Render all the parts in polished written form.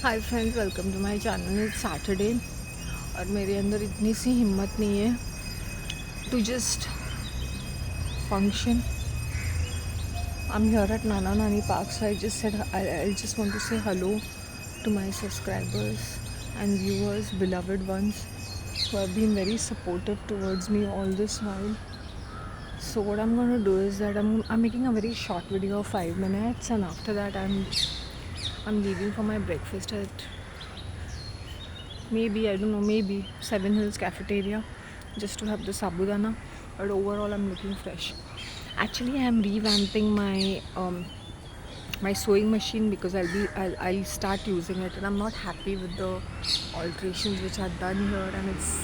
Hi friends, welcome to my channel. It's Saturday और मेरे अंदर इतनी सी हिम्मत नहीं है to just function. I'm here at Nana Nani Park, so I just want to say hello to my subscribers and viewers, beloved ones, who have been very supportive towards me all this while. So what I'm going to do is that I'm making a very short video of 5 minutes, and after that I'm leaving for my breakfast at maybe Seven Hills Cafeteria, just to have the sabudana. But overall, I'm looking fresh. Actually, I am revamping my sewing machine because I'll start using it, and I'm not happy with the alterations which are done here, and it's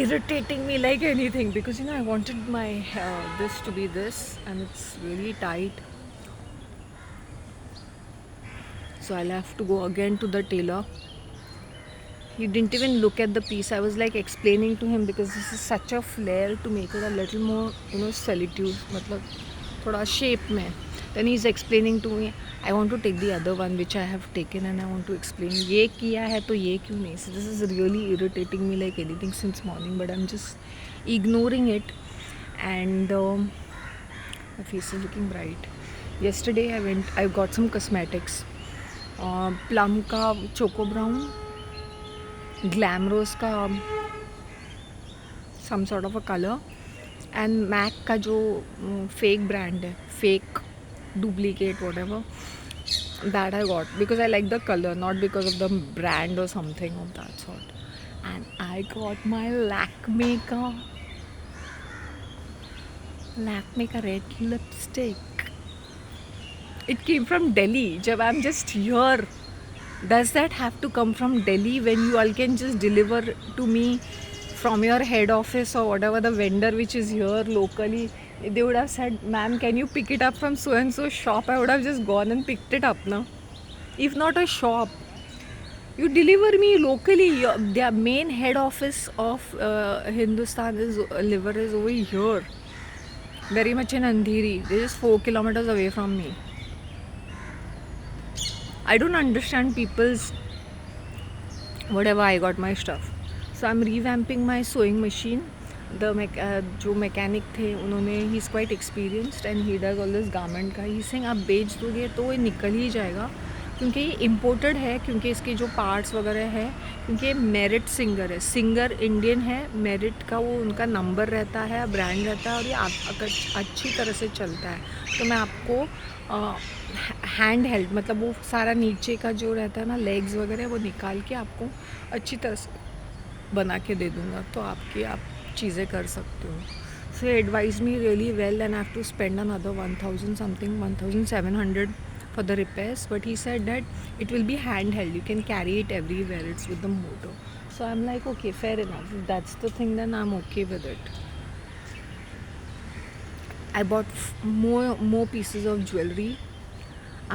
irritating me like anything because I wanted my this to be this, and it's really tight. So I'll have to go again to the tailor. He didn't even look at the piece. I was like explaining to him because this is such a flare to make it a little more, solitude, मतलब थोड़ा shape में. Then he's explaining to me, I want to take the other one which I have taken and I want to explain. ये किया है तो ये क्यों नहीं? So this is really irritating me like anything since morning, but I'm just ignoring it. And my face is looking bright. Yesterday I got some cosmetics. Plum का Choco Brown, glamorous का some sort of a colour, and Mac का जो fake brand है, fake duplicate whatever, that I got because I like the colour, not because of the brand और something of that sort. And I got my Lakme का red lipstick. It came from Delhi. जब I am just here, does that have to come from Delhi when you all can just deliver to me from your head office or whatever the vendor which is here locally? They would have said, ma'am, can you pick it up from so and so shop? I would have just gone and picked it up now. If not a shop, you deliver me locally. Their main head office of Hindustan liver is over here, very much in Andheri. They're just 4 kilometers away from me. I don't understand people's whatever. I got my stuff. So I'm revamping my sewing machine. जो mechanic थे उन्होंने, he is quite experienced and he does all this garment का. He saying आप बेच दोगे तो ये निकल ही जाएगा, क्योंकि ये इम्पोर्टेड है, क्योंकि इसके जो पार्ट्स वगैरह है, क्योंकि ये मेरिट सिंगर है, सिंगर इंडियन है, मेरिट का वो उनका नंबर रहता है, ब्रांड रहता है, और ये अच्छी तरह से चलता है. तो मैं आपको हैंड हेल्ड, मतलब वो सारा नीचे का जो रहता है ना, लेग्स वगैरह, वो निकाल के आपको अच्छी तरह से बना के दे दूँगा, तो आप चीज़ें कर सकते हो. So advise me really well, and I have to spend another 1000 something, 1700 for the repairs, but he said that it will be handheld, you can carry it everywhere, it's with the motor. So I'm like, okay, fair enough, if that's the thing, then I'm okay with it. I bought more pieces of jewelry.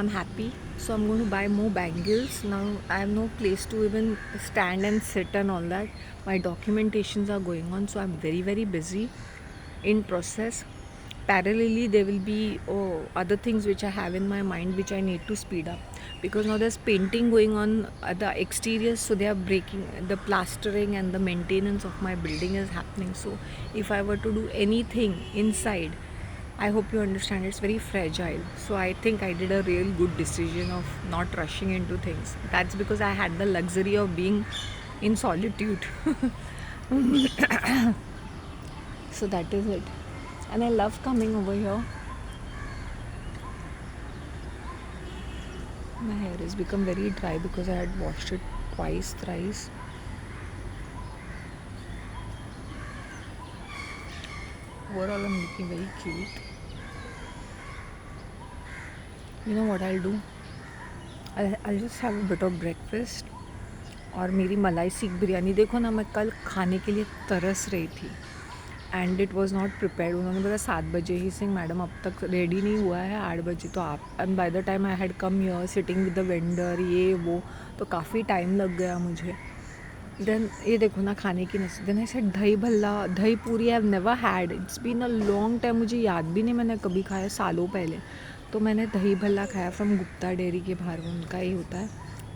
I'm happy, so I'm going to buy more bangles. Now I have no place to even stand and sit and all that. My documentations are going on, so I'm very very busy in process. Parallelly, there will be other things which I have in my mind which I need to speed up, because now there's painting going on at the exterior, so they are breaking the plastering, and the maintenance of my building is happening. So if I were to do anything inside, I hope you understand, it's very fragile. So I think I did a real good decision of not rushing into things. That's because I had the luxury of being in solitude. So that is it. And I love coming over here. My hair has become very dry because I had washed it thrice. Overall, I'm looking very cute. You know what I'll do? I'll just have a bit of breakfast. और मेरी मलाई सीख बिरयानी, देखो ना, मैं कल खाने के लिए तरस रही थी, and it was not prepared. उन्होंने बोला 7 बजे. ही सिंह, मैडम अब तक रेडी नहीं हुआ है, 8 बजे तो आप. And by the time I had come here sitting with the vendor, ये वो, तो काफ़ी टाइम लग गया मुझे. देन ये देखो ना खाने की नसीब. देन आई सेड दही bhalla, dahi puri I have never had. It's been a long time, मुझे याद भी नहीं मैंने कभी खाया, सालों पहले. तो मैंने दही भल्ला खाया फ्रॉम गुप्ता डेयरी के बाहर, उनका ही होता है.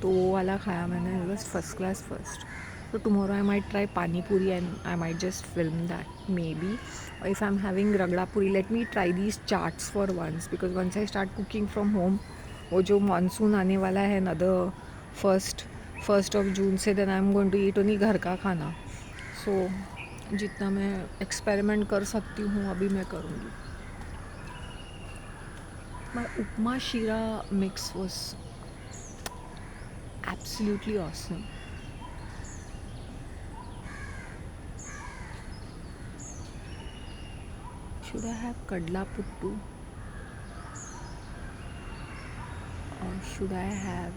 तो वो वाला खाया मैंने, बस first class first. So tomorrow I might try pani puri and I might just film that maybe. Or if I'm having ragda puri, let me try these charts for once, because once I start cooking from home, वो जो monsoon आने वाला है ना, the first of June से, then I am going to eat only घर का खाना. सो जितना मैं एक्सपेरिमेंट कर सकती हूँ अभी मैं करूँगी. My upma shira mix was absolutely awesome. Should I have kadla puttu, or should I have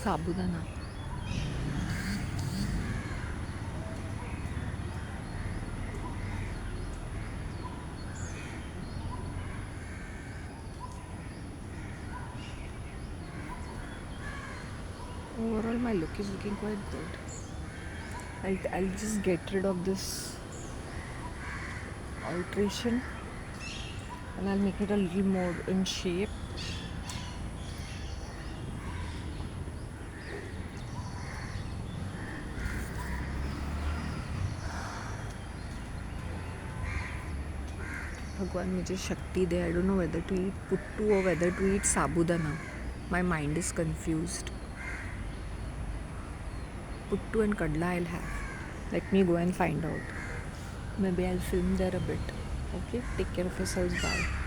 sabudana? Overall my look is looking quite good. I'll just get rid of this alteration and I'll make it a little more in shape. भगवान मुझे शक्ति दे. I don't know whether to eat puttu or whether to eat sabudana. My mind is confused. Puttu and kadla I'll have. Let me go and find out. Maybe I'll film there a bit. Okay, take care of yourselves. Bye.